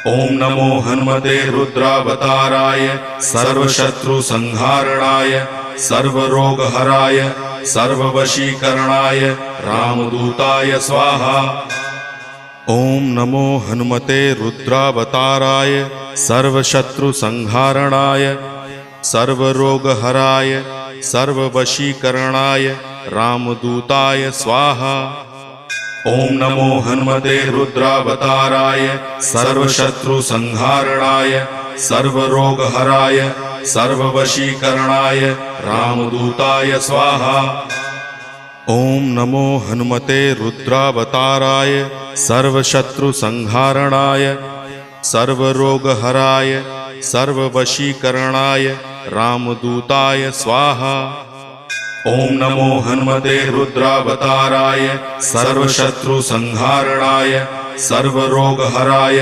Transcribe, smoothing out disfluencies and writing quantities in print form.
ओम नमो हनुमते रुद्रावताराय सर्वशत्रुसंहारणाय सर्वरोगहराय सर्ववशीकरणाय रामदूताय स्वाहा। ओम नमो हनुमते रुद्रावताराय सर्वशत्रुसंहारणाय सर्वरोगहराय सर्ववशीकरणाय रामदूताय स्वाहा। ओम नमो हनुमते रुद्रावताराय सर्वशत्रुसंहारणाय सर्वरोगहराय सर्ववशीकरणाय रामदूताय स्वाहा। ओम नमो हनुमते रुद्रावताराय सर्वशत्रुसंहारणाय सर्वरोगहराय सर्ववशीकरणाय रामदूताय स्वाहा। ओम नमो हनुमते रुद्रावताराय सर्वशत्रुसंहारणाय सर्वरोगहराय